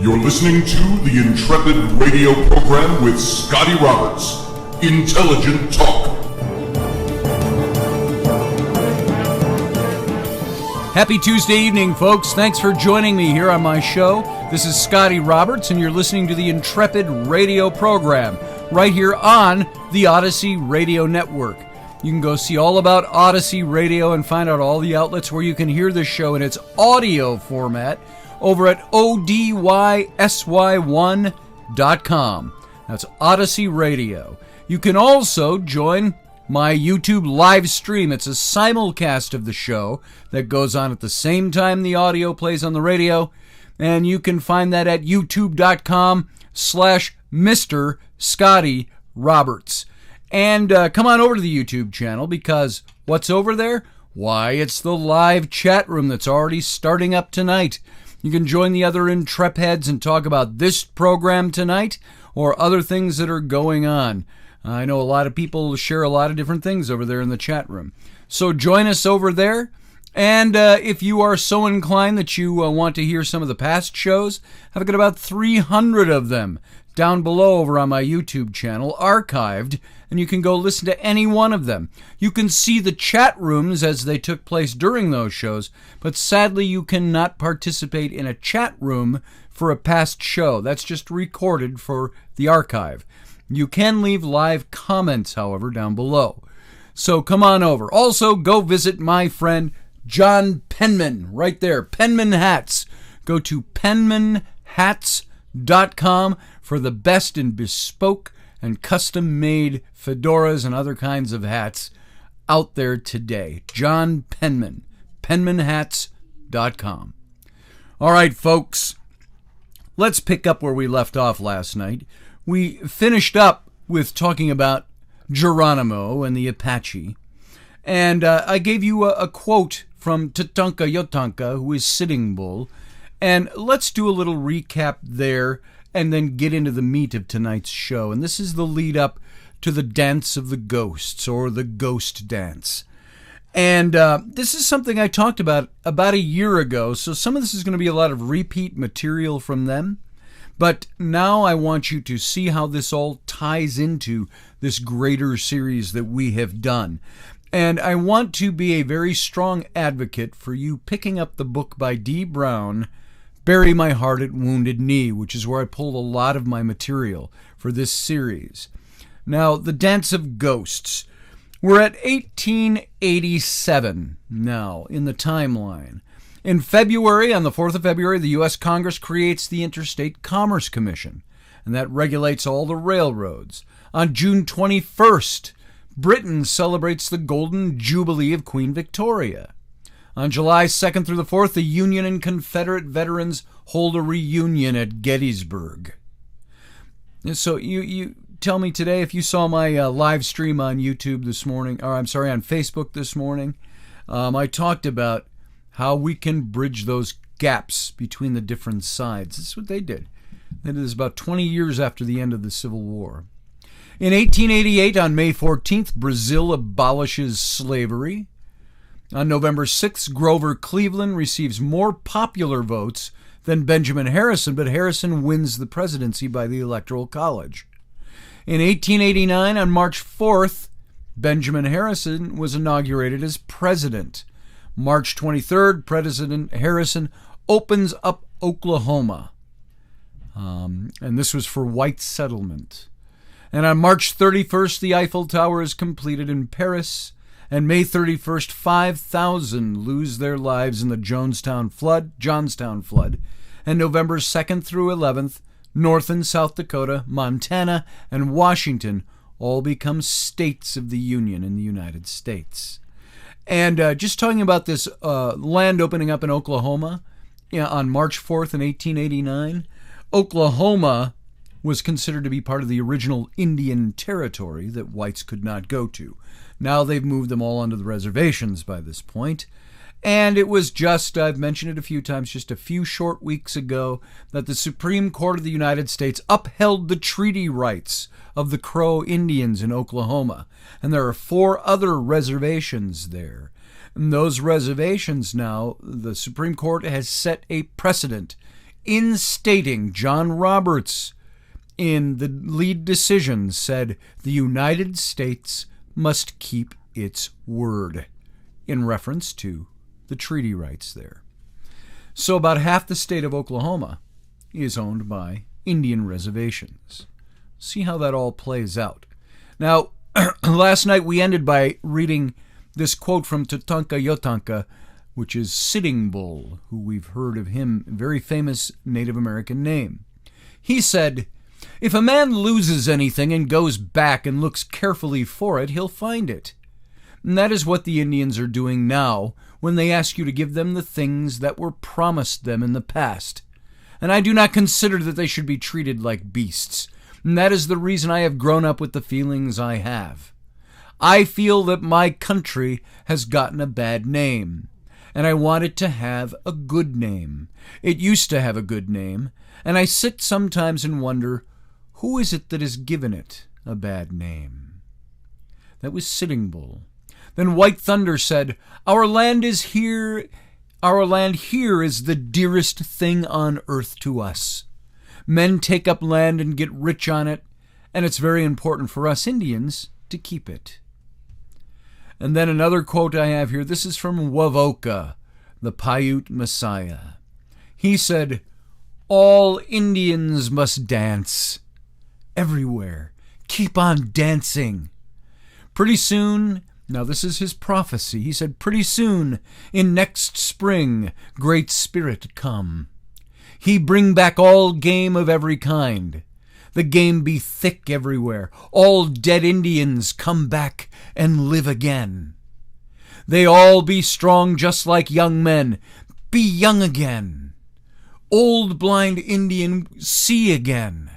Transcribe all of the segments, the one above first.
You're listening to the Intrepid radio program with Scotty Roberts. Intelligent talk. Happy Tuesday evening, folks. Thanks for joining me here on my show. This is Scotty Roberts, and you're listening to the Intrepid radio program right here on the Odyssey Radio Network. You can go see all about Odyssey Radio and find out all the outlets where you can hear this show in its audio format over at odysy1.com. That's Odyssey Radio. You can also join my YouTube live stream. It's a simulcast of the show that goes on at the same time the audio plays on the radio, and you can find that at youtube.com/Mr. Scotty Roberts. And come on over to the YouTube channel, because what's over there? Why, it's the live chat room that's already starting up tonight. You can join the other Intrepeds and talk about this program tonight or other things that are going on. I know a lot of people share a lot of different things over there in the chat room. So join us over there. And if you are so inclined that you want to hear some of the past shows, I've got about 300 of them down below over on my YouTube channel, archived, and you can go listen to any one of them. You can see the chat rooms as they took place during those shows, but sadly you cannot participate in a chat room for a past show. That's just recorded for the archive. You can leave live comments, however, down below. So come on over. Also, go visit my friend John Penman right there, Penman Hats. Go to penmanhats.com for the best in bespoke and custom-made fedoras and other kinds of hats out there today. John Penman, penmanhats.com. All right, folks, let's pick up where we left off last night. We finished up with talking about Geronimo and the Apache, and I gave you a quote from Tatanka Yotanka, who is Sitting Bull, and let's do a little recap there and then get into the meat of tonight's show. And this is the lead up to the Dance of the Ghosts, or the Ghost Dance. And this is something I talked about a year ago, so some of this is going to be a lot of repeat material from them. But now I want you to see how this all ties into this greater series that we have done. And I want to be a very strong advocate for you picking up the book by D. Brown, Bury My Heart at Wounded Knee, which is where I pulled a lot of my material for this series. Now, the Dance of Ghosts. We're at 1887 now in the timeline. In February, on the 4th of February, the U.S. Congress creates the Interstate Commerce Commission, and that regulates all the railroads. On June 21st, Britain celebrates the Golden Jubilee of Queen Victoria. On July 2nd through the 4th, the Union and Confederate veterans hold a reunion at Gettysburg. So you tell me today, if you saw my live stream on YouTube this morning, or I'm sorry, on Facebook this morning, I talked about how we can bridge those gaps between the different sides. This is what they did. That is about 20 years after the end of the Civil War. In 1888, on May 14th, Brazil abolishes slavery. On November 6th, Grover Cleveland receives more popular votes than Benjamin Harrison, but Harrison wins the presidency by the Electoral College. In 1889, on March 4th, Benjamin Harrison was inaugurated as president. March 23rd, President Harrison opens up Oklahoma. And this was for white settlement. And on March 31st, the Eiffel Tower is completed in Paris. And May 31st, 5,000 lose their lives in the Johnstown flood. And November 2nd through 11th, North and South Dakota, Montana, and Washington all become states of the Union in the United States. And just talking about this land opening up in Oklahoma on March 4th in 1889, Oklahoma was considered to be part of the original Indian territory that whites could not go to. Now they've moved them all onto the reservations by this point. And it was just, I've mentioned it a few times, just a few short weeks ago that the Supreme Court of the United States upheld the treaty rights of the Crow Indians in Oklahoma. And there are 4 other reservations there. And those reservations now, the Supreme Court has set a precedent in stating John Roberts in the lead decision said the United States must keep its word, in reference to the treaty rights there. So about half the state of Oklahoma is owned by Indian reservations. See how that all plays out. Now, last night we ended by reading this quote from Tatanka Yotanka, which is Sitting Bull, who we've heard of him, a very famous Native American name. He said, "If a man loses anything and goes back and looks carefully for it, he'll find it." And that is what the Indians are doing now when they ask you to give them the things that were promised them in the past. And I do not consider that they should be treated like beasts. And that is the reason I have grown up with the feelings I have. I feel that my country has gotten a bad name, and I want it to have a good name. It used to have a good name, and I sit sometimes and wonder, who is it that has given it a bad name? That was Sitting Bull. Then White Thunder said, Our land here is the dearest thing on earth to us. Men take up land and get rich on it, and it's very important for us Indians to keep it." And then another quote I have here, this is from Wovoka, the Paiute Messiah. He said, "All Indians must dance. Everywhere. Keep on dancing. Pretty soon," now this is his prophecy, he said, "pretty soon, in next spring, Great Spirit come. He bring back all game of every kind. The game be thick everywhere. All dead Indians come back and live again. They all be strong just like young men. Be young again. Old blind Indian see again.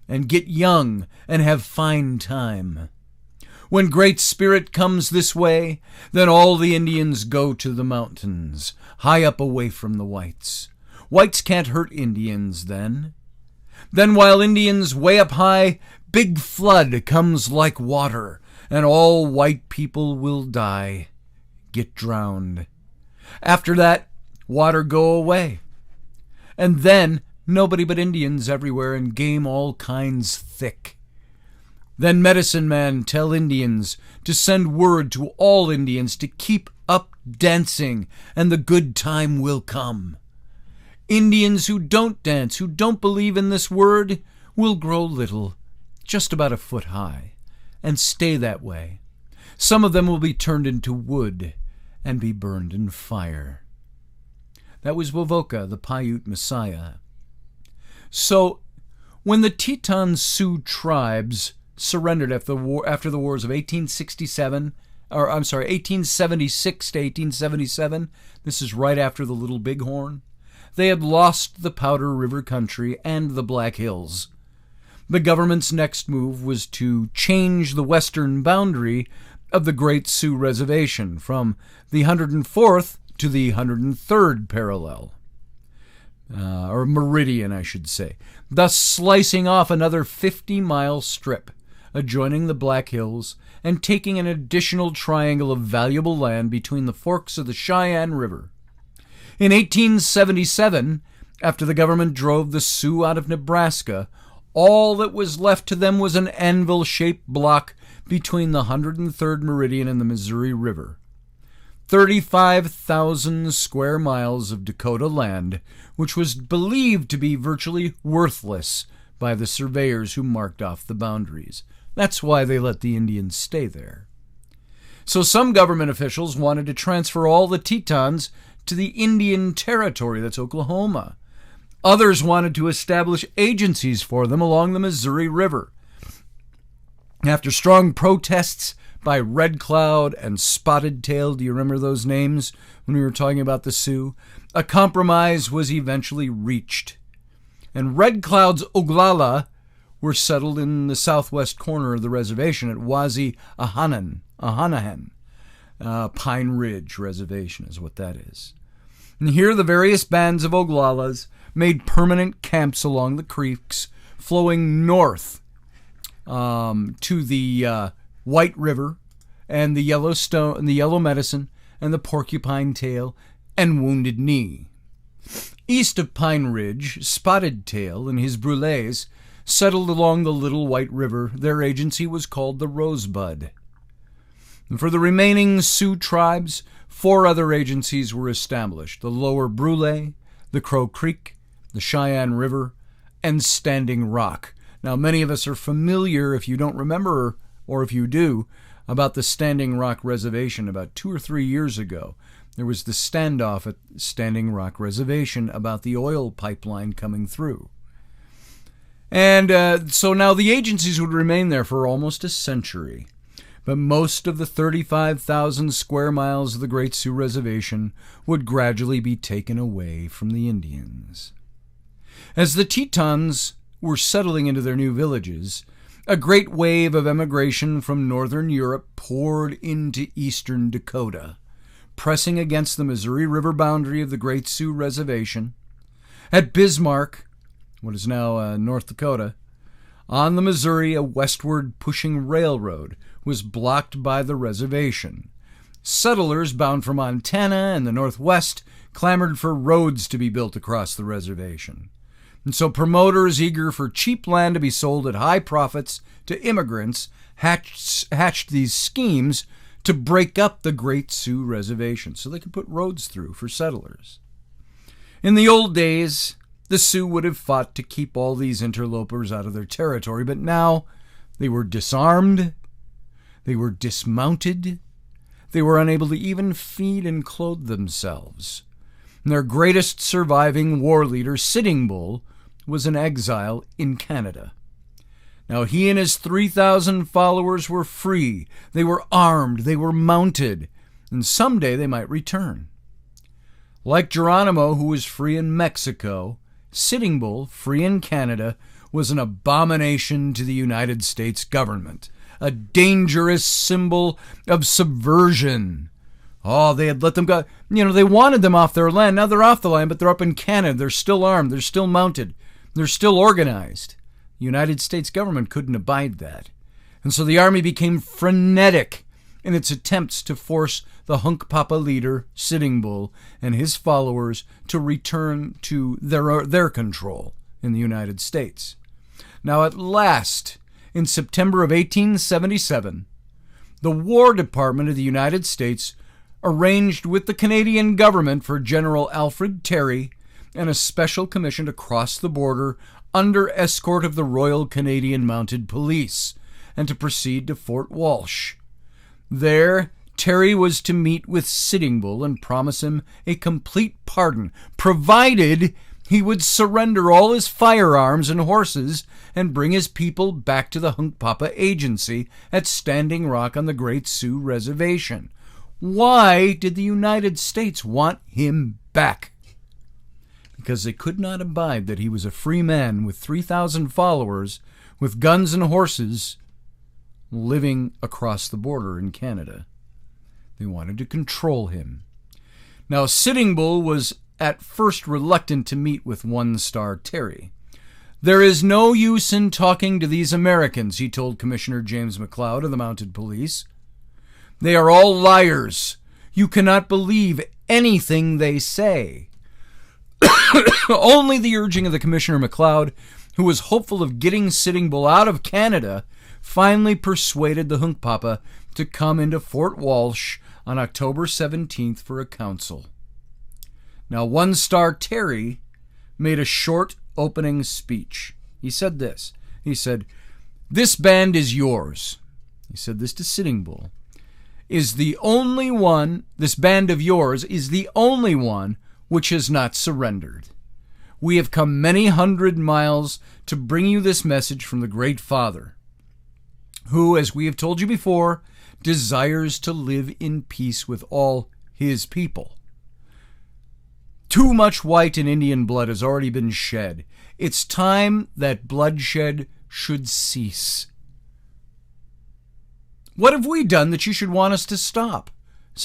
And get young and have fine time. When Great Spirit comes this way, then all the Indians go to the mountains, high up away from the whites. Whites can't hurt Indians then. Then while Indians way up high, big flood comes like water, and all white people will die, get drowned. After that, water go away. And then nobody but Indians everywhere and game all kinds thick. Then medicine man tell Indians to send word to all Indians to keep up dancing, and the good time will come. Indians who don't dance, who don't believe in this word, will grow little, just about a foot high, and stay that way. Some of them will be turned into wood and be burned in fire." That was Wovoka, the Paiute Messiah. So, when the Teton Sioux tribes surrendered after the wars of 1876 to 1877, this is right after the Little Bighorn, they had lost the Powder River country and the Black Hills. The government's next move was to change the western boundary of the Great Sioux Reservation from the 104th to the 103rd parallel, or meridian, I should say, thus slicing off another 50-mile strip adjoining the Black Hills and taking an additional triangle of valuable land between the forks of the Cheyenne River. In 1877, after the government drove the Sioux out of Nebraska, all that was left to them was an anvil-shaped block between the 103rd meridian and the Missouri River. 35,000 square miles of Dakota land, which was believed to be virtually worthless by the surveyors who marked off the boundaries. That's why they let the Indians stay there. So some government officials wanted to transfer all the Tetons to the Indian Territory, that's Oklahoma. Others wanted to establish agencies for them along the Missouri River. After strong protests by Red Cloud and Spotted Tail, do you remember those names when we were talking about the Sioux? A compromise was eventually reached. And Red Cloud's Oglala were settled in the southwest corner of the reservation at Wazi-Ahanahan. Pine Ridge Reservation is what that is. And here the various bands of Oglalas made permanent camps along the creeks flowing north to the White River and the Yellowstone and the Yellow Medicine and the Porcupine Tail and Wounded Knee. East of Pine Ridge, Spotted Tail and his brûlés settled along the Little White River. Their agency was called the Rosebud. And for the remaining Sioux tribes, 4 other agencies were established: the Lower Brule, the Crow Creek, the Cheyenne River, and Standing Rock. Now, many of us are familiar, if you don't remember, or if you do, about the Standing Rock Reservation. About 2 or 3 years ago, there was the standoff at Standing Rock Reservation about the oil pipeline coming through. And so now the agencies would remain there for almost a century. But most of the 35,000 square miles of the Great Sioux Reservation would gradually be taken away from the Indians. As the Tetons were settling into their new villages, a great wave of emigration from northern Europe poured into eastern Dakota, pressing against the Missouri River boundary of the Great Sioux Reservation. At Bismarck, what is now North Dakota, on the Missouri, a westward pushing railroad was blocked by the reservation. Settlers bound for Montana and the Northwest clamored for roads to be built across the reservation. And so promoters eager for cheap land to be sold at high profits to immigrants hatched these schemes to break up the Great Sioux Reservation so they could put roads through for settlers. In the old days, the Sioux would have fought to keep all these interlopers out of their territory, but now they were disarmed, they were dismounted, they were unable to even feed and clothe themselves. And their greatest surviving war leader, Sitting Bull, was in exile in Canada. Now he and his 3,000 followers were free, they were armed, they were mounted, and someday they might return. Like Geronimo, who was free in Mexico, Sitting Bull, free in Canada, was an abomination to the United States government, a dangerous symbol of subversion. Oh, they had let them go. They wanted them off their land. Now they're off the land, but they're up in Canada. They're still armed. They're still mounted. They're still organized. The United States government couldn't abide that. And so the army became frenetic in its attempts to force the Hunkpapa leader, Sitting Bull, and his followers to return to their control in the United States. Now, at last, in September of 1877, the War Department of the United States arranged with the Canadian government for General Alfred Terry and a special commission to cross the border under escort of the Royal Canadian Mounted Police and to proceed to Fort Walsh. There, Terry was to meet with Sitting Bull and promise him a complete pardon, provided he would surrender all his firearms and horses and bring his people back to the Hunkpapa Agency at Standing Rock on the Great Sioux Reservation. Why did the United States want him back? Because they could not abide that he was a free man with 3,000 followers, with guns and horses, living across the border in Canada. They wanted to control him. Now, Sitting Bull was at first reluctant to meet with One Star Terry. "There is no use in talking to these Americans," he told Commissioner James McLeod of the Mounted Police. "They are all liars. You cannot believe anything they say." Only the urging of the Commissioner McLeod, who was hopeful of getting Sitting Bull out of Canada, finally persuaded the Hunkpapa to come into Fort Walsh on October 17th for a council. Now, One Star Terry made a short opening speech. He said this. He said, "This band is yours." He said this to Sitting Bull. "Is the only one, this band of yours is the only one which has not surrendered. We have come many hundred miles to bring you this message from the Great Father, who, as we have told you before, desires to live in peace with all his people. Too much white and Indian blood has already been shed. It's time that bloodshed should cease." "What have we done that you should want us to stop?"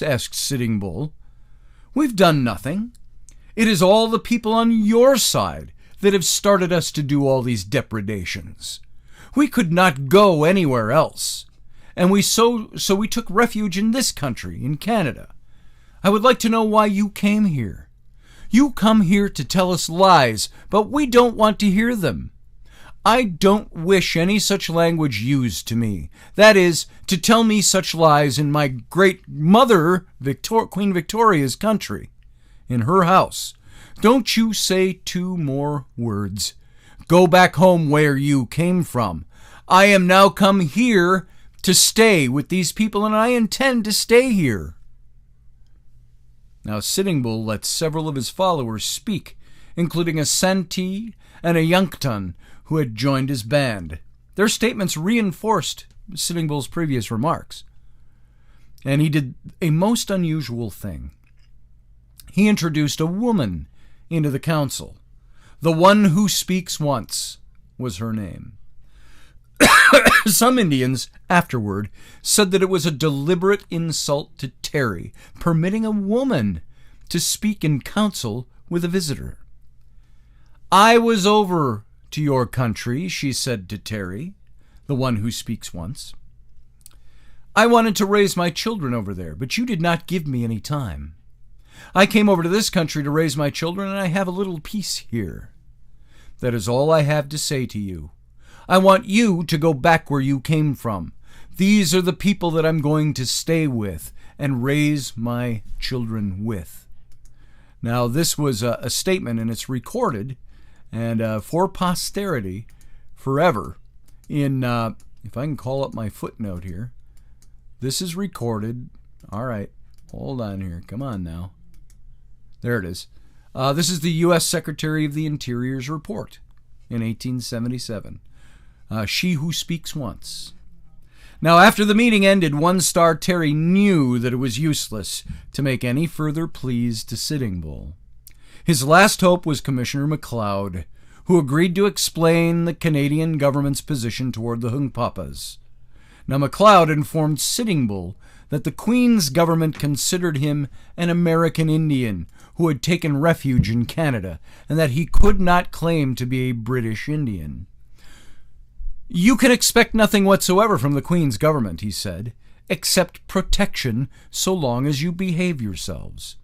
asked Sitting Bull. "We've done nothing. It is all the people on your side that have started us to do all these depredations. We could not go anywhere else, and so we took refuge in this country, in Canada. I would like to know why you came here. You come here to tell us lies, but we don't want to hear them. I don't wish any such language used to me. That is, to tell me such lies in my great mother, Queen Victoria's country, in her house. Don't you say 2 more words. Go back home where you came from. I am now come here to stay with these people, and I intend to stay here." Now Sitting Bull let several of his followers speak, including a Santee and a Yankton who had joined his band. Their statements reinforced Sitting Bull's previous remarks. And he did a most unusual thing. He introduced a woman into the council. The One Who Speaks Once was her name. Some Indians afterward said that it was a deliberate insult to Terry, permitting a woman to speak in council with a visitor. "I was over to your country," she said to Terry, the One Who Speaks Once. "I wanted to raise my children over there, but you did not give me any time. I came over to this country to raise my children, and I have a little peace here. That is all I have to say to you. I want you to go back where you came from. These are the people that I'm going to stay with and raise my children with." Now, this was a statement, and it's recorded and for posterity forever. In if I can call up my footnote here, this is recorded. All right, hold on here. Come on now. There it is. This is the U.S. Secretary of the Interior's report in 1877. She Who Speaks Once. Now, after the meeting ended, One-Star Terry knew that it was useless to make any further pleas to Sitting Bull. His last hope was Commissioner McLeod, who agreed to explain the Canadian government's position toward the Hunkpapas. Now, McLeod informed Sitting Bull that the Queen's government considered him an American Indian who had taken refuge in Canada, and that he could not claim to be a British Indian. "You can expect nothing whatsoever from the Queen's government," he said, "except protection so long as you behave yourselves.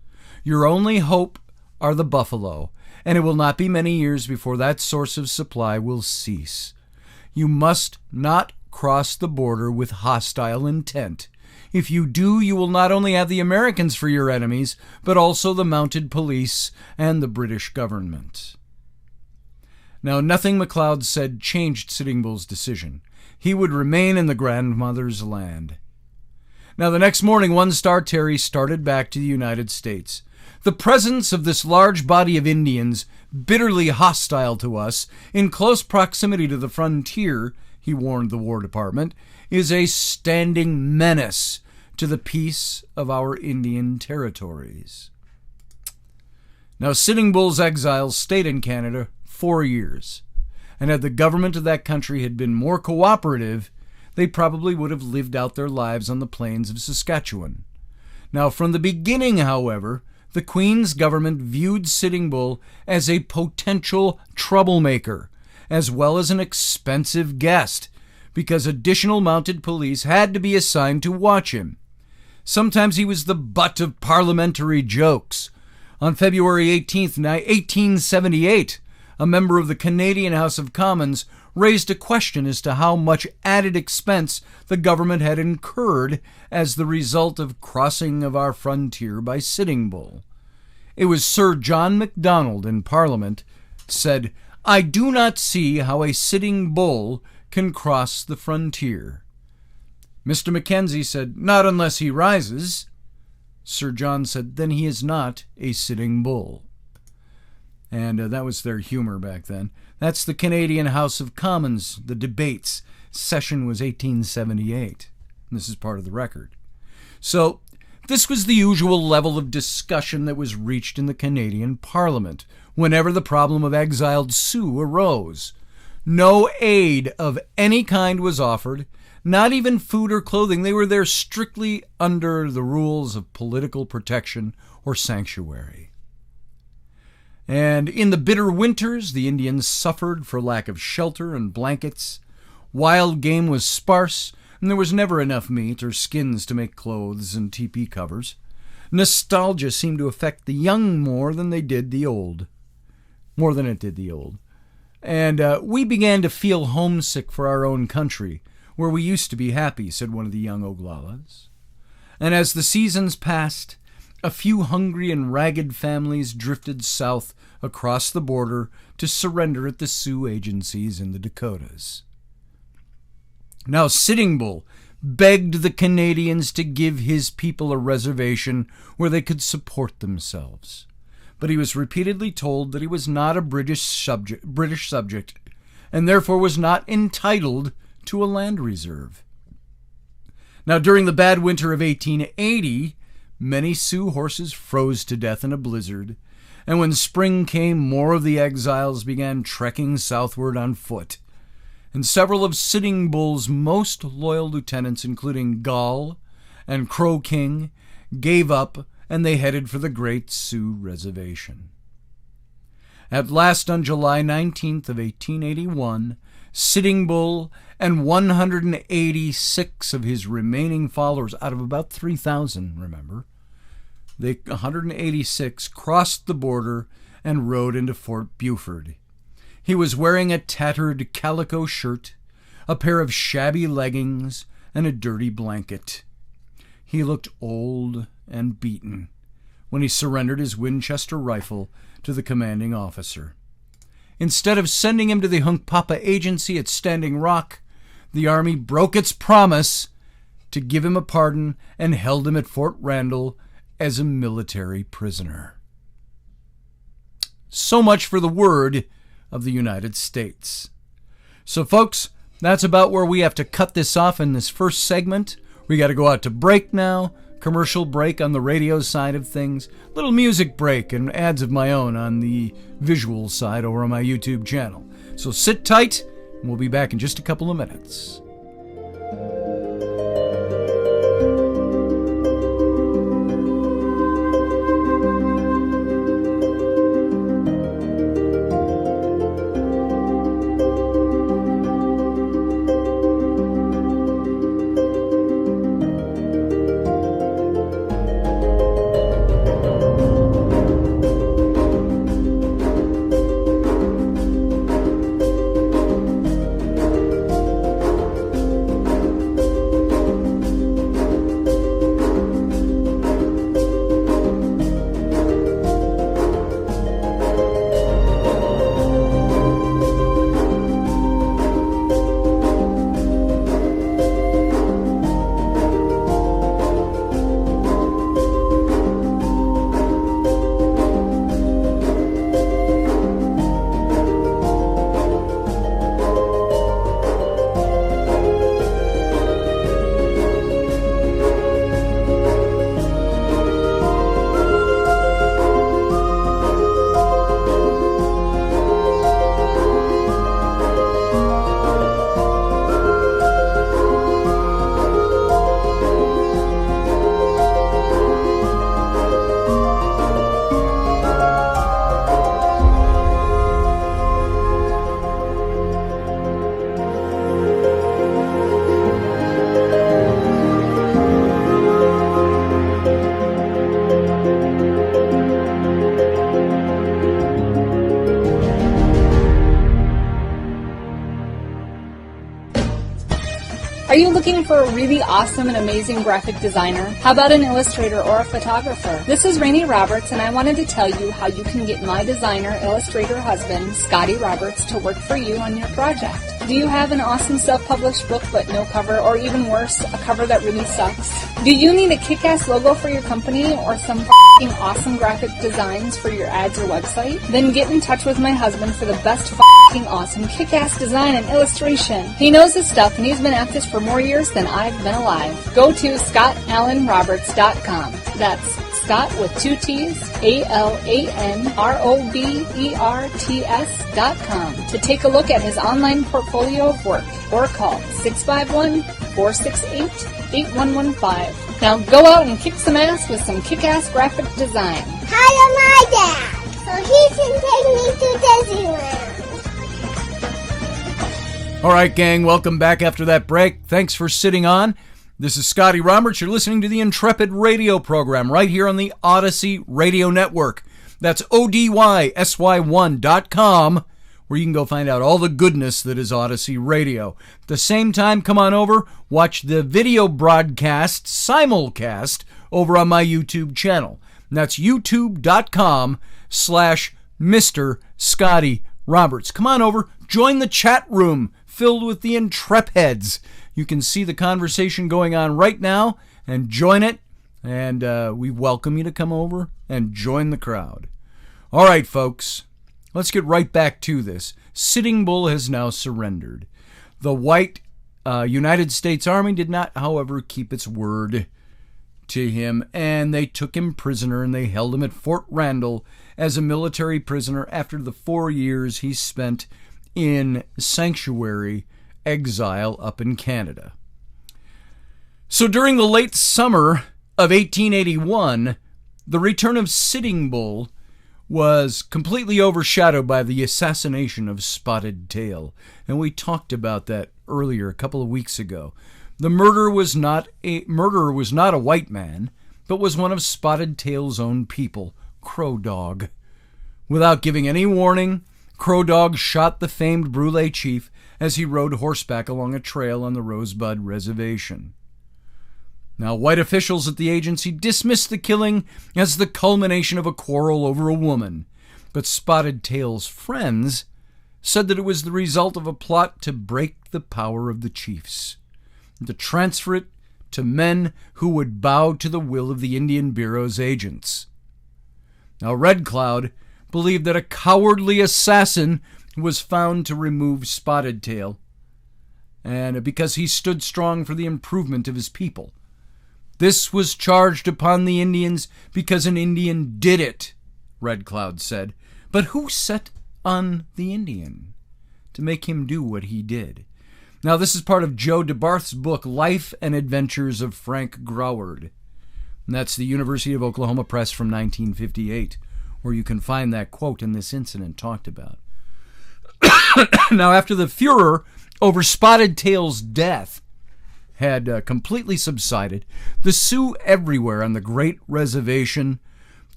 Your only hope are the buffalo, and it will not be many years before that source of supply will cease. You must not cross the border with hostile intent. If you do, you will not only have the Americans for your enemies, but also the mounted police and the British government." Now, nothing McLeod said changed Sitting Bull's decision. He would remain in the grandmother's land. Now, the next morning, One-Star Terry started back to the United States. "The presence of this large body of Indians, bitterly hostile to us, in close proximity to the frontier," he warned the War Department, "is a standing menace to the peace of our Indian territories." Now, Sitting Bull's exiles stayed in Canada 4 years, and had the government of that country had been more cooperative, they probably would have lived out their lives on the plains of Saskatchewan. Now, from the beginning, however, the Queen's government viewed Sitting Bull as a potential troublemaker, as well as an expensive guest, because additional mounted police had to be assigned to watch him. Sometimes he was the butt of parliamentary jokes. On February 18th, 1878, a member of the Canadian House of Commons raised a question as to how much added expense the government had incurred as the result of crossing of our frontier by Sitting Bull. It was Sir John Macdonald in Parliament said, "I do not see how a Sitting Bull can cross the frontier." Mr. Mackenzie said, "Not unless he rises." Sir John said, "Then he is not a Sitting Bull." And that was their humor back then. That's the Canadian House of Commons, the debates. Session was 1878. This is part of the record. So this was the usual level of discussion that was reached in the Canadian Parliament whenever the problem of exiled Sioux arose. No aid of any kind was offered, not even food or clothing. They were there strictly under the rules of political protection or sanctuary. And in the bitter winters, the Indians suffered for lack of shelter and blankets. Wild game was sparse, and there was never enough meat or skins to make clothes and teepee covers. Nostalgia seemed to affect the young more than it did the old. And we began to feel homesick for our own country, where we used to be happy, said one of the young Oglalas. And as the seasons passed, a few hungry and ragged families drifted south across the border to surrender at the Sioux agencies in the Dakotas. Now Sitting Bull begged the Canadians to give his people a reservation where they could support themselves. But he was repeatedly told that he was not a British subject, and therefore was not entitled to a land reserve. Now, during the bad winter of 1880, many Sioux horses froze to death in a blizzard, and when spring came, more of the exiles began trekking southward on foot. And several of Sitting Bull's most loyal lieutenants, including Gall and Crow King, gave up, and they headed for the Great Sioux Reservation. At last, on July 19th of 1881, Sitting Bull and 186 of his remaining followers, out of about 3,000, remember, 186 crossed the border and rode into Fort Buford. He was wearing a tattered calico shirt, a pair of shabby leggings, and a dirty blanket. He looked old and beaten when he surrendered his Winchester rifle to the commanding officer. Instead of sending him to the Hunkpapa Agency at Standing Rock, the Army broke its promise to give him a pardon and held him at Fort Randall as a military prisoner. So much for the word of the United States. So, folks, that's about where we have to cut this off in this first segment. We got to go out to break now. Commercial break on the radio side of things. Little music break and ads of my own on the visual side over on my YouTube channel. So sit tight, and we'll be back in just a couple of minutes. Are you looking for a really awesome and amazing graphic designer? How about an illustrator or a photographer? This is Rainey Roberts, and I wanted to tell you how you can get my designer, illustrator husband, Scotty Roberts, to work for you on your project. Do you have an awesome self-published book but no cover, or even worse, a cover that really sucks? Do you need a kick-ass logo for your company or some f***ing awesome graphic designs for your ads or website? Then get in touch with my husband for the best f***ing awesome kick-ass design and illustration. He knows his stuff, and he's been at this for more years than I've been alive. Go to ScottAllenRoberts.com. That's Scott with 2 T's, ALANROBERTS.com to take a look at his online portfolio of work, or call 651-468-8115. Now go out and kick some ass with some kick-ass graphic design. Hire my dad so he can take me to Disneyland. All right, gang, welcome back after that break. Thanks for sitting on. This is Scotty Roberts. You're listening to the Intrepid radio program right here on the Odyssey Radio Network. That's ODYSY1.com, where you can go find out all the goodness that is Odyssey Radio. At the same time, come on over, watch the video broadcast, simulcast, over on my YouTube channel. And that's youtube.com/Mr. Scotty Roberts. Come on over, join the chat room filled with the Intrepids. You can see the conversation going on right now and join it. And we welcome you to come over and join the crowd. All right, folks, let's get right back to this. Sitting Bull has now surrendered. The white United States Army did not, however, keep its word to him, and they took him prisoner and they held him at Fort Randall as a military prisoner after the 4 years he spent in sanctuary exile up in Canada. So during the late summer of 1881, the return of Sitting Bull was completely overshadowed by the assassination of Spotted Tail, and we talked about that earlier a couple of weeks ago. The murderer was not a white man, but was one of Spotted Tail's own people, Crow Dog. Without giving any warning, Crow Dog shot the famed Brule chief as he rode horseback along a trail on the Rosebud Reservation. Now, white officials at the agency dismissed the killing as the culmination of a quarrel over a woman, but Spotted Tail's friends said that it was the result of a plot to break the power of the chiefs, to transfer it to men who would bow to the will of the Indian Bureau's agents. Now, Red Cloud believed that a cowardly assassin was found to remove Spotted Tail, and because he stood strong for the improvement of his people. This was charged upon the Indians because an Indian did it, Red Cloud said. But who set on the Indian to make him do what he did? Now, this is part of Joe DeBarth's book, Life and Adventures of Frank Groward. And that's the University of Oklahoma Press from 1958, where you can find that quote in this incident talked about. Now, after the furor over Spotted Tail's death had completely subsided, the Sioux everywhere on the Great Reservation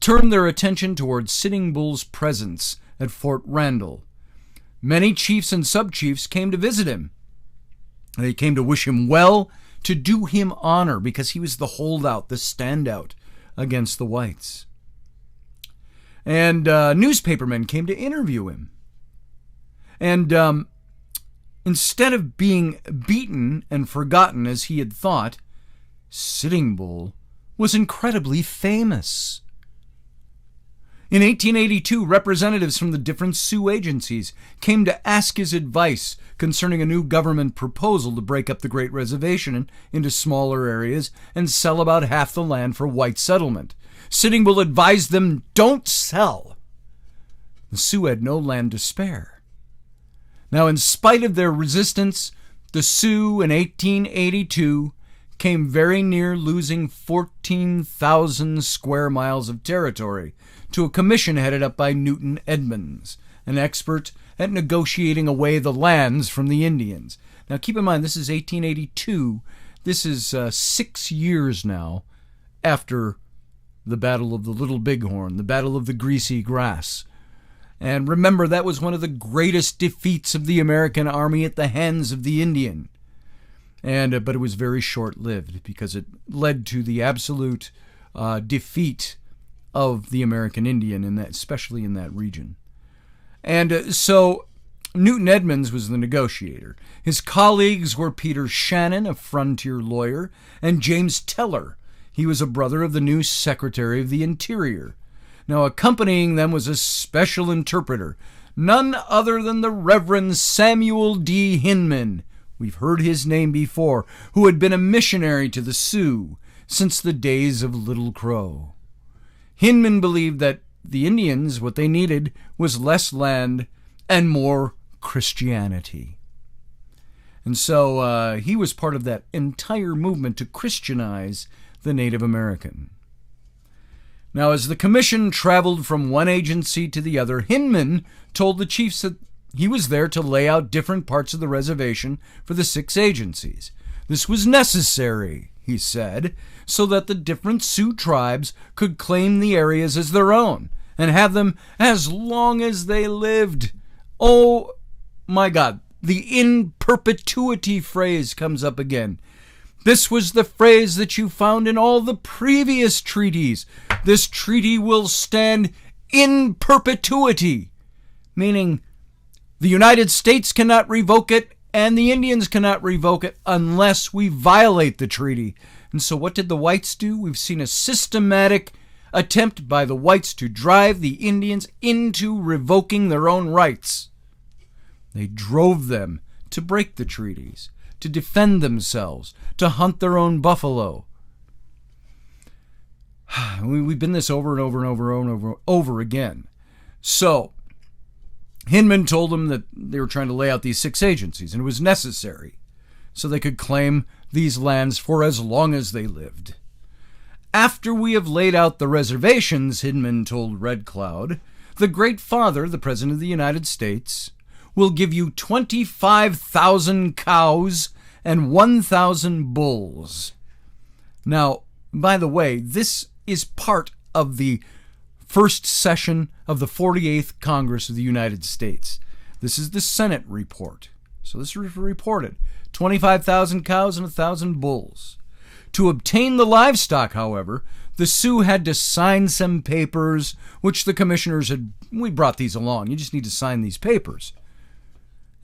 turned their attention toward Sitting Bull's presence at Fort Randall. Many chiefs and sub-chiefs came to visit him. They came to wish him well, to do him honor, because he was the holdout, the standout against the whites. And newspapermen came to interview him. And instead of being beaten and forgotten as he had thought, Sitting Bull was incredibly famous. In 1882, representatives from the different Sioux agencies came to ask his advice concerning a new government proposal to break up the Great Reservation into smaller areas and sell about half the land for white settlement. Sitting Bull advised them, don't sell. The Sioux had no land to spare. Now, in spite of their resistance, the Sioux in 1882 came very near losing 14,000 square miles of territory to a commission headed up by Newton Edmonds, an expert at negotiating away the lands from the Indians. Now, keep in mind, this is 1882. This is 6 years now after the Battle of the Little Bighorn, the Battle of the Greasy Grass. And remember, that was one of the greatest defeats of the American army at the hands of the Indian. But it was very short-lived because it led to the absolute defeat of the American Indian, especially in that region. And so Newton Edmonds was the negotiator. His colleagues were Peter Shannon, a frontier lawyer, and James Teller. He was a brother of the new Secretary of the Interior. Now, accompanying them was a special interpreter, none other than the Reverend Samuel D. Hinman. We've heard his name before, who had been a missionary to the Sioux since the days of Little Crow. Hinman believed that the Indians, what they needed was less land and more Christianity. And so he was part of that entire movement to Christianize the Native American. Now, as the commission traveled from one agency to the other, Hinman told the chiefs that he was there to lay out different parts of the reservation for the 6 agencies. This was necessary, he said, so that the different Sioux tribes could claim the areas as their own and have them as long as they lived. Oh my God, the in perpetuity phrase comes up again. This was the phrase that you found in all the previous treaties. This treaty will stand in perpetuity, meaning the United States cannot revoke it and the Indians cannot revoke it unless we violate the treaty. And so what did the whites do? We've seen a systematic attempt by the whites to drive the Indians into revoking their own rights. They drove them to break the treaties, to defend themselves, to hunt their own buffalo. We've been this over and over and over and over again. So, Hinman told them that they were trying to lay out these 6 agencies, and it was necessary so they could claim these lands for as long as they lived. After we have laid out the reservations, Hinman told Red Cloud, the Great Father, the President of the United States, will give you 25,000 cows and 1,000 bulls. Now, by the way, this is part of the first session of the 48th Congress of the United States. This is the Senate report. So this is reported. 25,000 cows and 1,000 bulls. To obtain the livestock, however, the Sioux had to sign some papers, which the commissioners we brought these along. You just need to sign these papers.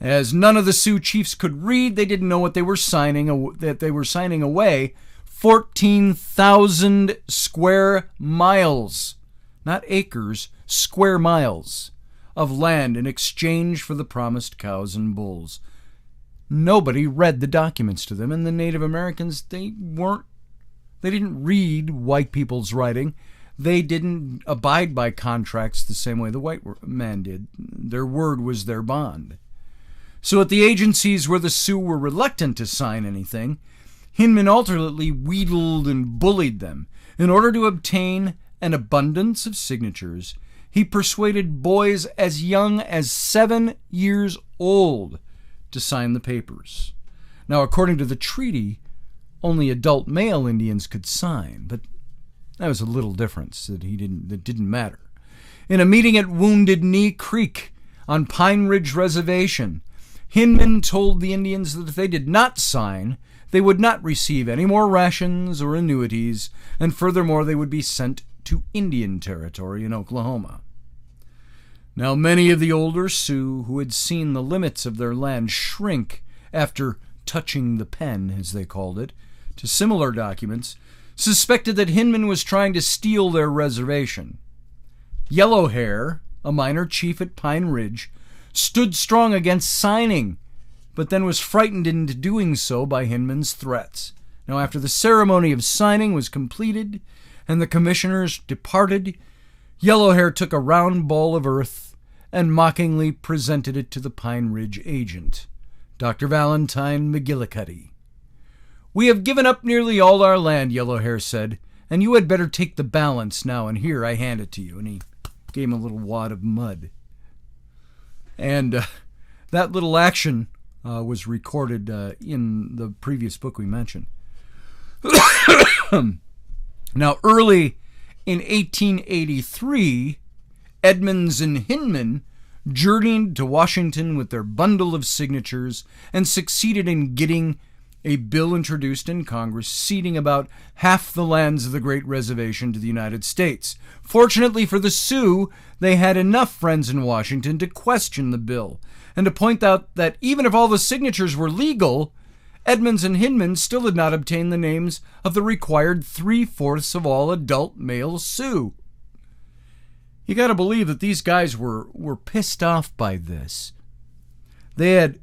As none of the Sioux chiefs could read, they didn't know what they were signing, that they were signing away 14,000 square miles, not acres, square miles of land in exchange for the promised cows and bulls. Nobody read the documents to them, and the Native Americans, they didn't read white people's writing. They didn't abide by contracts the same way the white man did. Their word was their bond. So at the agencies where the Sioux were reluctant to sign anything, Hinman alternately wheedled and bullied them. In order to obtain an abundance of signatures, he persuaded boys as young as 7 years old to sign the papers. Now, according to the treaty, only adult male Indians could sign, but that was a little difference that didn't matter. In a meeting at Wounded Knee Creek on Pine Ridge Reservation, Hinman told the Indians that if they did not sign, they would not receive any more rations or annuities, and furthermore, they would be sent to Indian Territory in Oklahoma. Now, many of the older Sioux who had seen the limits of their land shrink after touching the pen, as they called it, to similar documents, suspected that Hinman was trying to steal their reservation. Yellow Hair, a minor chief at Pine Ridge, stood strong against signing, but then was frightened into doing so by Hinman's threats. Now, after the ceremony of signing was completed and the commissioners departed, Yellow Hair took a round ball of earth and mockingly presented it to the Pine Ridge agent, Dr. Valentine McGillicuddy. "We have given up nearly all our land," Yellow Hair said, "and you had better take the balance now, and here I hand it to you." And he gave him a little wad of mud. And that little action was recorded in the previous book we mentioned. Now, early in 1883, Edmunds and Hinman journeyed to Washington with their bundle of signatures and succeeded in getting a bill introduced in Congress ceding about half the lands of the Great Reservation to the United States. Fortunately for the Sioux, they had enough friends in Washington to question the bill and to point out that even if all the signatures were legal, Edmunds and Hinman still had not obtained the names of the required 3/4 of all adult male Sioux. You got to believe that these guys were pissed off by this. They had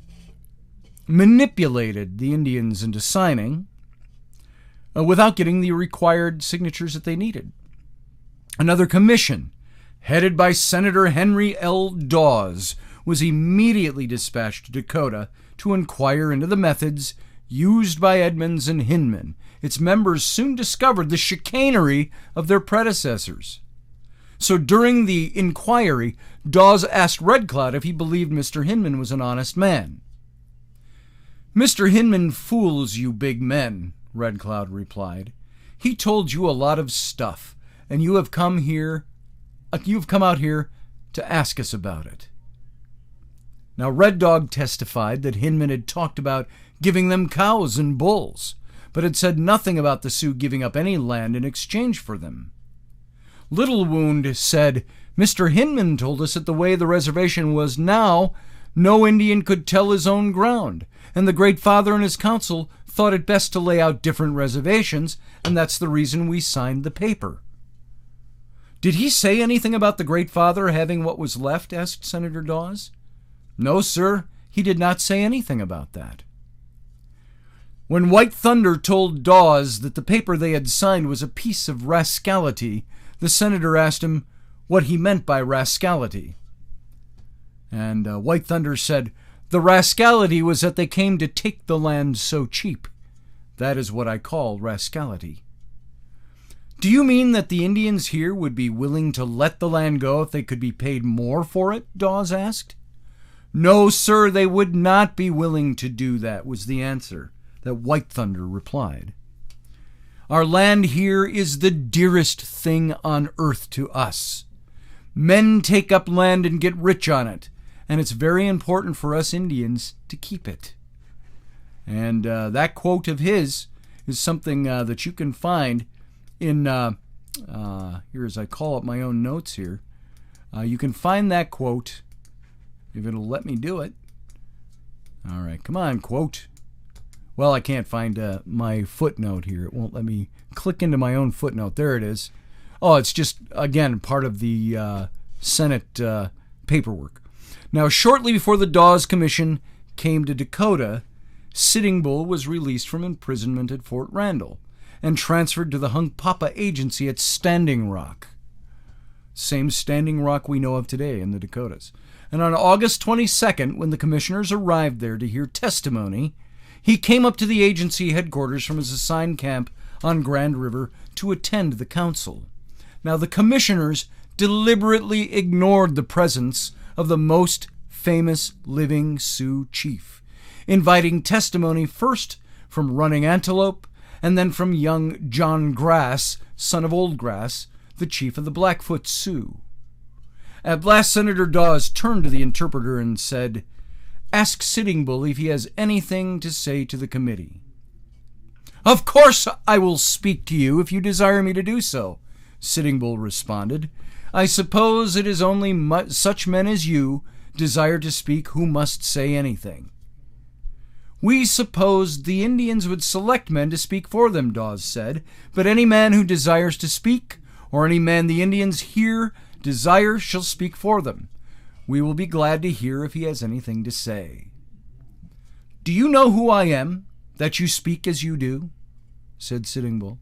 manipulated the Indians into signing without getting the required signatures that they needed. Another commission, headed by Senator Henry L. Dawes, was immediately dispatched to Dakota to inquire into the methods used by Edmunds and Hinman. Its members soon discovered the chicanery of their predecessors. So during the inquiry, Dawes asked Red Cloud if he believed Mr. Hinman was an honest man. Mr. Hinman fools you big men, Red Cloud replied. He told you a lot of stuff, and you have come out here to ask us about it. Now Red Dog testified that Hinman had talked about giving them cows and bulls, but had said nothing about the Sioux giving up any land in exchange for them. Little Wound said, Mr. Hinman told us that the way the reservation was now, no Indian could tell his own ground, and the Great Father and his council thought it best to lay out different reservations, and that's the reason we signed the paper. Did he say anything about the Great Father having what was left? Asked Senator Dawes. No, sir, he did not say anything about that. When White Thunder told Dawes that the paper they had signed was a piece of rascality, the senator asked him what he meant by rascality. And White Thunder said, the rascality was that they came to take the land so cheap. That is what I call rascality. Do you mean that the Indians here would be willing to let the land go if they could be paid more for it? Dawes asked. No, sir, they would not be willing to do that, was the answer that White Thunder replied. Our land here is the dearest thing on earth to us. Men take up land and get rich on it, and it's very important for us Indians to keep it. And that quote of his is something that you can find in, here as I call up my own notes here, you can find that quote, if it'll let me do it. All right, come on, quote. Well, I can't find my footnote here. It won't let me click into my own footnote. There it is. Oh, it's just, again, part of the Senate paperwork. Now, shortly before the Dawes Commission came to Dakota, Sitting Bull was released from imprisonment at Fort Randall and transferred to the Hunkpapa Agency at Standing Rock. Same Standing Rock we know of today in the Dakotas. And on August 22nd, when the commissioners arrived there to hear testimony, he came up to the agency headquarters from his assigned camp on Grand River to attend the council. Now, the commissioners deliberately ignored the presence of the most famous living Sioux chief, inviting testimony first from Running Antelope and then from young John Grass, son of Old Grass, the chief of the Blackfoot Sioux. At last, Senator Dawes turned to the interpreter and said, Ask Sitting Bull if he has anything to say to the committee. Of course I will speak to you if you desire me to do so, Sitting Bull responded. I suppose it is only such men as you desire to speak who must say anything. We supposed the Indians would select men to speak for them, Dawes said, but any man who desires to speak, or any man the Indians here desire, shall speak for them. We will be glad to hear if he has anything to say. Do you know who I am, that you speak as you do? Said Sitting Bull.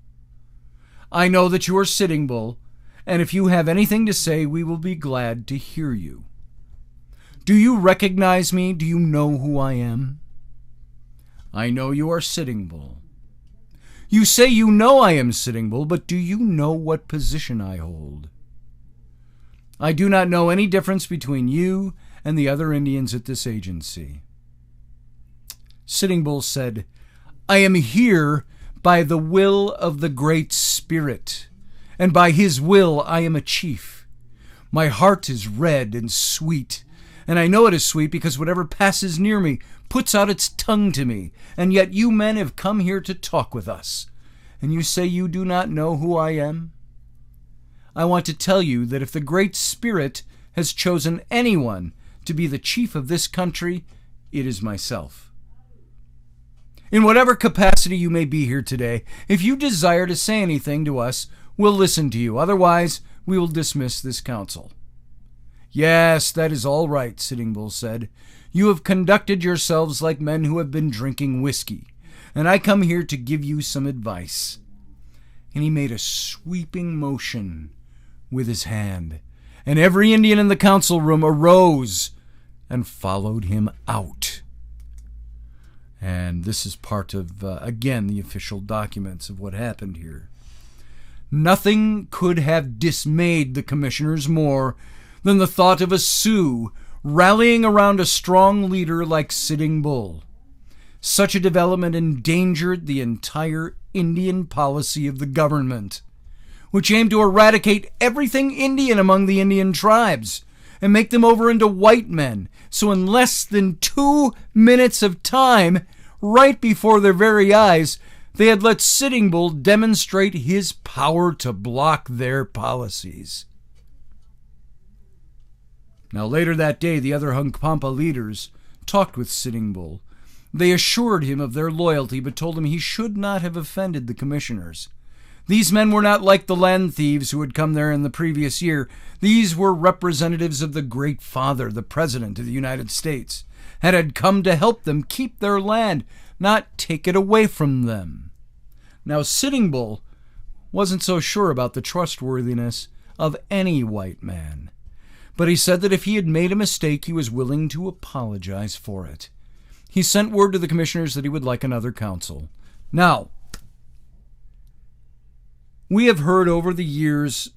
I know that you are Sitting Bull, and if you have anything to say, we will be glad to hear you. Do you recognize me? Do you know who I am? I know you are Sitting Bull. You say you know I am Sitting Bull, but do you know what position I hold? I do not know any difference between you and the other Indians at this agency. Sitting Bull said, I am here by the will of the Great Spirit, and by his will I am a chief. My heart is red and sweet, and I know it is sweet because whatever passes near me puts out its tongue to me, and yet you men have come here to talk with us, and you say you do not know who I am? I want to tell you that if the Great Spirit has chosen anyone to be the chief of this country, it is myself. In whatever capacity you may be here today, if you desire to say anything to us, we'll listen to you. Otherwise, we will dismiss this council. Yes, that is all right, Sitting Bull said. You have conducted yourselves like men who have been drinking whiskey, and I come here to give you some advice. And he made a sweeping motion with his hand, and every Indian in the council room arose and followed him out. And this is part of, again, the official documents of what happened here. Nothing could have dismayed the commissioners more than the thought of a Sioux rallying around a strong leader like Sitting Bull. Such a development endangered the entire Indian policy of the government, which aimed to eradicate everything Indian among the Indian tribes and make them over into white men. So in less than 2 minutes of time, right before their very eyes, they had let Sitting Bull demonstrate his power to block their policies. Now later that day, the other Hunkpampa leaders talked with Sitting Bull. They assured him of their loyalty, but told him he should not have offended the commissioners. These men were not like the land thieves who had come there in the previous year. These were representatives of the Great Father, the President of the United States, and had come to help them keep their land, not take it away from them. Now, Sitting Bull wasn't so sure about the trustworthiness of any white man, but he said that if he had made a mistake, he was willing to apologize for it. He sent word to the commissioners that he would like another council. Now, we have heard over the years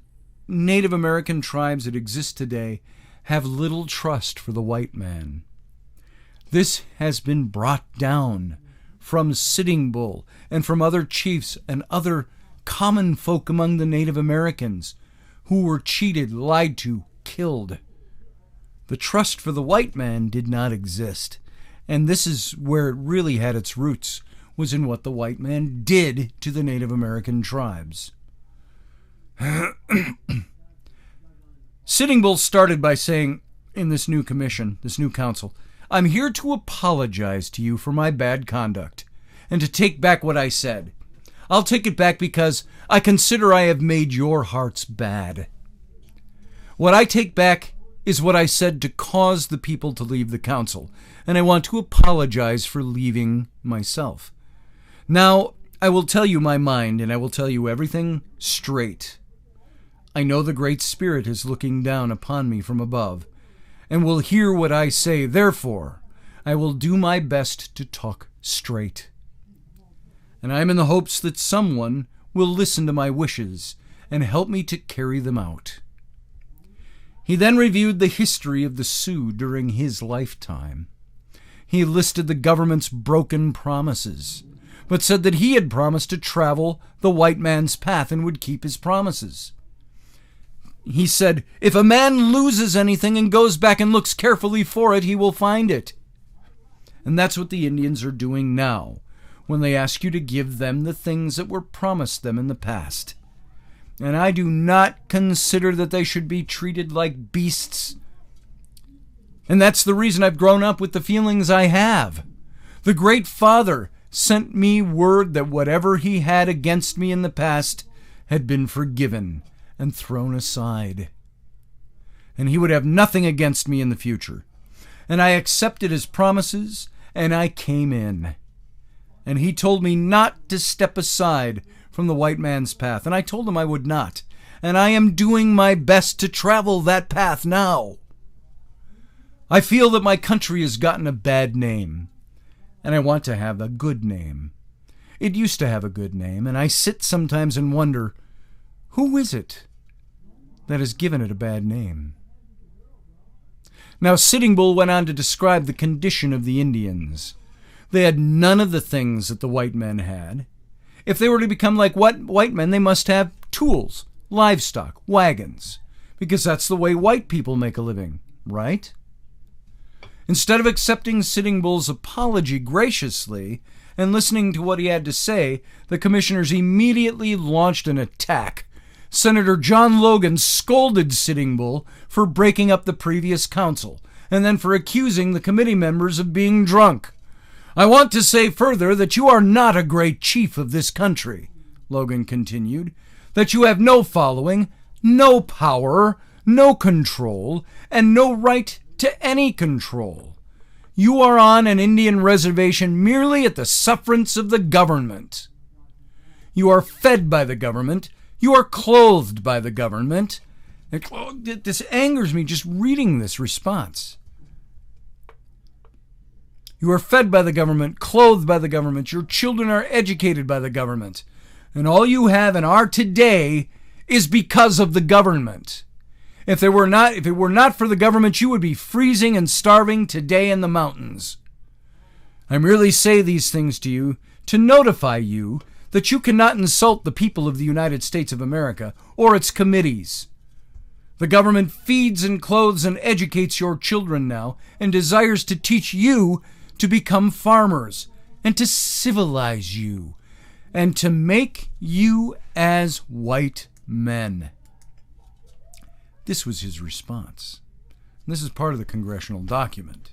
Native American tribes that exist today have little trust for the white man. This has been brought down from Sitting Bull and from other chiefs and other common folk among the Native Americans who were cheated, lied to, killed. The trust for the white man did not exist. And this is where it really had its roots, was in what the white man did to the Native American tribes. Sitting Bull started by saying in this new commission, this new council, I'm here to apologize to you for my bad conduct and to take back what I said. I'll take it back because I consider I have made your hearts bad. What I take back is what I said to cause the people to leave the council, and I want to apologize for leaving myself. Now, I will tell you my mind, and I will tell you everything straight. I know the Great Spirit is looking down upon me from above, and will hear what I say. Therefore, I will do my best to talk straight. And I am in the hopes that someone will listen to my wishes and help me to carry them out. He then reviewed the history of the Sioux during his lifetime. He listed the government's broken promises, but said that he had promised to travel the white man's path and would keep his promises. He said, if a man loses anything and goes back and looks carefully for it, he will find it. And that's what the Indians are doing now, when they ask you to give them the things that were promised them in the past. And I do not consider that they should be treated like beasts. And that's the reason I've grown up with the feelings I have. The Great Father sent me word that whatever he had against me in the past had been forgiven and thrown aside. And he would have nothing against me in the future. And I accepted his promises, and I came in. And he told me not to step aside from the white man's path, and I told him I would not. And I am doing my best to travel that path now. I feel that my country has gotten a bad name, and I want to have a good name. It used to have a good name, and I sit sometimes and wonder, who is it that has given it a bad name? Now, Sitting Bull went on to describe the condition of the Indians. They had none of the things that the white men had. If they were to become like white men, they must have tools, livestock, wagons, because that's the way white people make a living, right? Instead of accepting Sitting Bull's apology graciously and listening to what he had to say, the commissioners immediately launched an attack. Senator John Logan scolded Sitting Bull for breaking up the previous council, and then for accusing the committee members of being drunk. I want to say further that you are not a great chief of this country, Logan continued, that you have no following, no power, no control, and no right to any control. You are on an Indian reservation merely at the suffrance of the government. You are fed by the government. You are clothed by the government. This angers me just reading this response. You are fed by the government, clothed by the government. Your children are educated by the government. And all you have and are today is because of the government. If it were not for the government, you would be freezing and starving today in the mountains. I merely say these things to you to notify you that you cannot insult the people of the United States of America or its committees. The government feeds and clothes and educates your children now and desires to teach you to become farmers and to civilize you and to make you as white men. This was his response. This is part of the congressional document.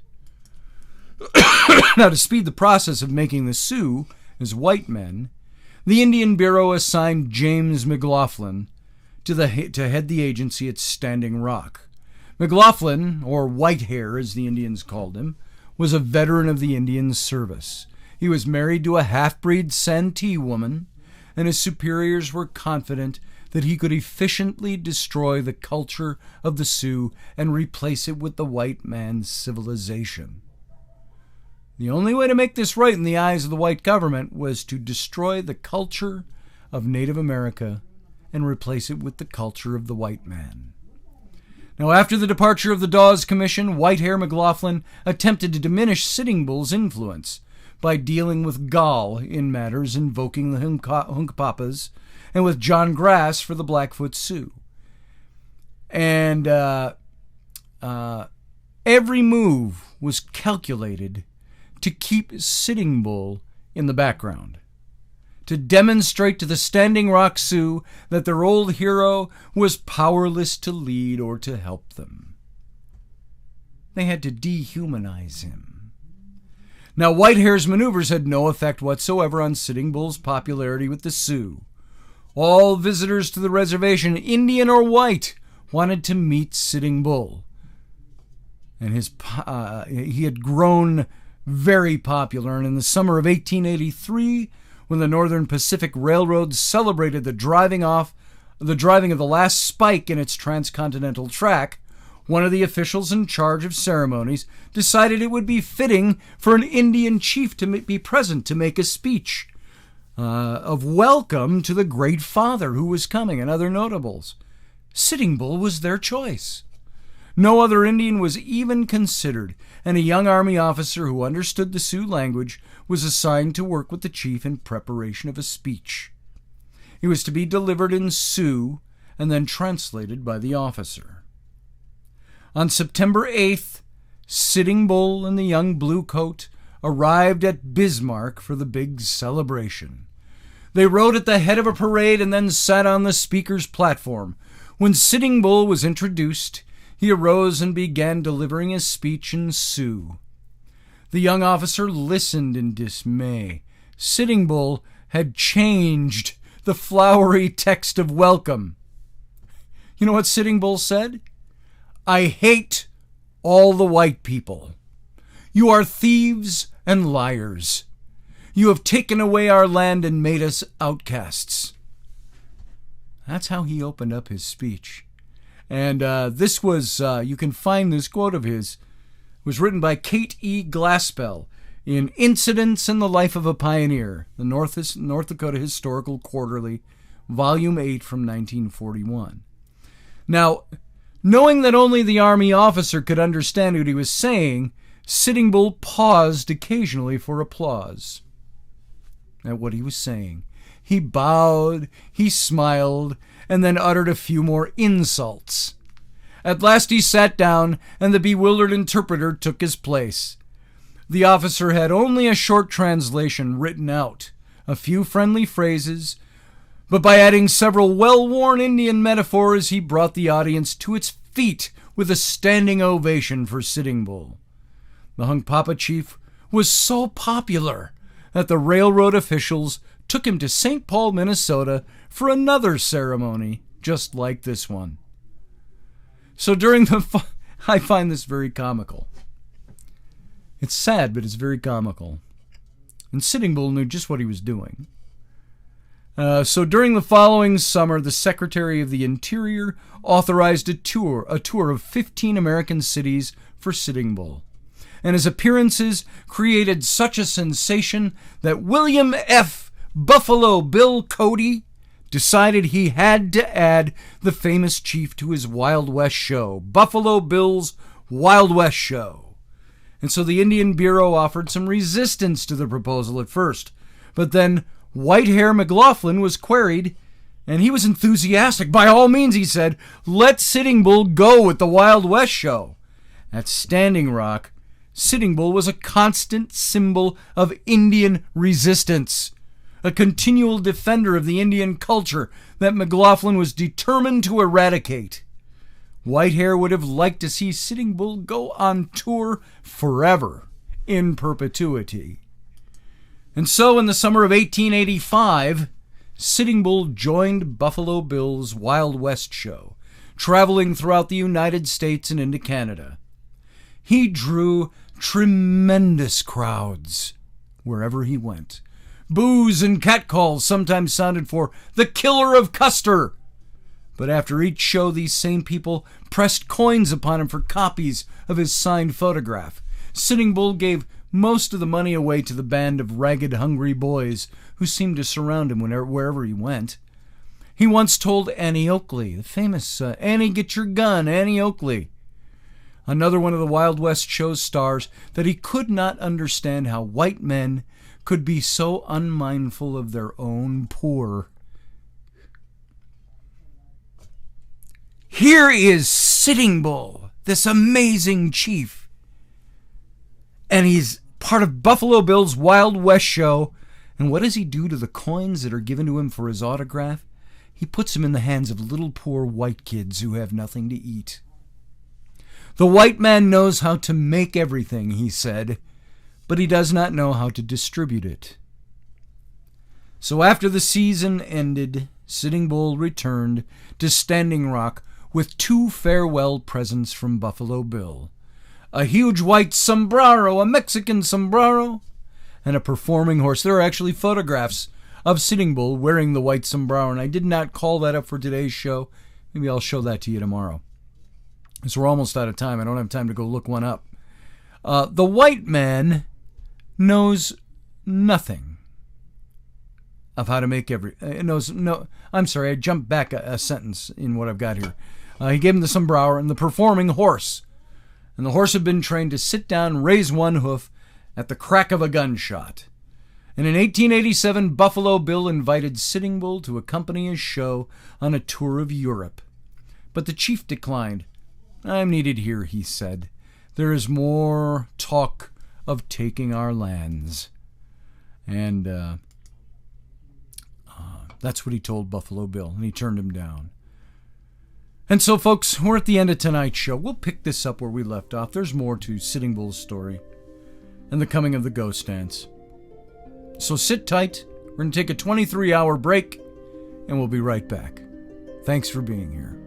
Now, to speed the process of making the Sioux as white men, the Indian Bureau assigned James McLaughlin to head the agency at Standing Rock. McLaughlin, or Whitehair as the Indians called him, was a veteran of the Indian service. He was married to a half-breed Santee woman, and his superiors were confident that he could efficiently destroy the culture of the Sioux and replace it with the white man's civilization. The only way to make this right in the eyes of the white government was to destroy the culture of Native America and replace it with the culture of the white man. Now, after the departure of the Dawes Commission, Whitehair McLaughlin attempted to diminish Sitting Bull's influence by dealing with Gall in matters invoking the Hunkpapas and with John Grass for the Blackfoot Sioux. And every move was calculated to keep Sitting Bull in the background, to demonstrate to the Standing Rock Sioux that their old hero was powerless to lead or to help them. They had to dehumanize him. Now, Whitehair's maneuvers had no effect whatsoever on Sitting Bull's popularity with the Sioux. All visitors to the reservation, Indian or white, wanted to meet Sitting Bull. And he had grown very popular, and in the summer of 1883, when the Northern Pacific Railroad celebrated the driving of the last spike in its transcontinental track, one of the officials in charge of ceremonies decided it would be fitting for an Indian chief to be present to make a speech of welcome to the great father who was coming and other notables. Sitting Bull was their choice. No other Indian was even considered, and a young army officer who understood the Sioux language was assigned to work with the chief in preparation of a speech. It was to be delivered in Sioux and then translated by the officer. On September 8th, Sitting Bull and the young bluecoat arrived at Bismarck for the big celebration. They rode at the head of a parade and then sat on the speaker's platform. When Sitting Bull was introduced, he arose and began delivering his speech in Sioux. The young officer listened in dismay. Sitting Bull had changed the flowery text of welcome. You know what Sitting Bull said? "I hate all the white people. You are thieves and liars. You have taken away our land and made us outcasts." That's how he opened up his speech. And this was, you can find this quote of his, was written by Kate E. Glaspell in Incidents in the Life of a Pioneer, the North Dakota Historical Quarterly, Volume 8 from 1941. Now, knowing that only the army officer could understand what he was saying, Sitting Bull paused occasionally for applause at what he was saying. He bowed, he smiled, and then uttered a few more insults. At last he sat down, and the bewildered interpreter took his place. The officer had only a short translation written out, a few friendly phrases, but by adding several well-worn Indian metaphors, he brought the audience to its feet with a standing ovation for Sitting Bull. The Hunkpapa chief was so popular that the railroad officials took him to St. Paul, Minnesota for another ceremony just like this one. So I find this very comical. It's sad, but it's very comical. And Sitting Bull knew just what he was doing. So during the following summer, the Secretary of the Interior authorized a tour of 15 American cities for Sitting Bull. And his appearances created such a sensation that William F. Buffalo Bill Cody decided he had to add the famous chief to his Wild West show, Buffalo Bill's Wild West Show. And so the Indian Bureau offered some resistance to the proposal at first. But then Whitehair McLaughlin was queried, and he was enthusiastic. By all means, he said, let Sitting Bull go with the Wild West show. At Standing Rock, Sitting Bull was a constant symbol of Indian resistance, a continual defender of the Indian culture that McLaughlin was determined to eradicate. Whitehair would have liked to see Sitting Bull go on tour forever, in perpetuity. And so in the summer of 1885, Sitting Bull joined Buffalo Bill's Wild West show, traveling throughout the United States and into Canada. He drew tremendous crowds wherever he went. Boos and catcalls sometimes sounded for the Killer of Custer. But after each show, these same people pressed coins upon him for copies of his signed photograph. Sitting Bull gave most of the money away to the band of ragged, hungry boys who seemed to surround him wherever he went. He once told Annie Oakley, the famous Annie, get your gun, Annie Oakley, another one of the Wild West show's stars, that he could not understand how white men could be so unmindful of their own poor. Here is Sitting Bull, this amazing chief. And he's part of Buffalo Bill's Wild West show. And what does he do to the coins that are given to him for his autograph? He puts them in the hands of little poor white kids who have nothing to eat. The white man knows how to make everything, he said, but he does not know how to distribute it. So after the season ended, Sitting Bull returned to Standing Rock with 2 farewell presents from Buffalo Bill: a huge white sombrero, a Mexican sombrero, and a performing horse. There are actually photographs of Sitting Bull wearing the white sombrero, and I did not call that up for today's show. Maybe I'll show that to you tomorrow. So we're almost out of time. I don't have time to go look one up. The white man knows nothing of how to make I jumped back a sentence in what I've got here. He gave him the sombrero and the performing horse. And the horse had been trained to sit down, raise one hoof at the crack of a gunshot. And in 1887, Buffalo Bill invited Sitting Bull to accompany his show on a tour of Europe. But the chief declined. I'm needed here, he said. There is more talk of taking our lands. And that's what he told Buffalo Bill, and he turned him down. And so, folks, we're at the end of tonight's show. We'll pick this up where we left off. There's more to Sitting Bull's story and the coming of the ghost dance. So sit tight. We're going to take a 23-hour break, and we'll be right back. Thanks for being here.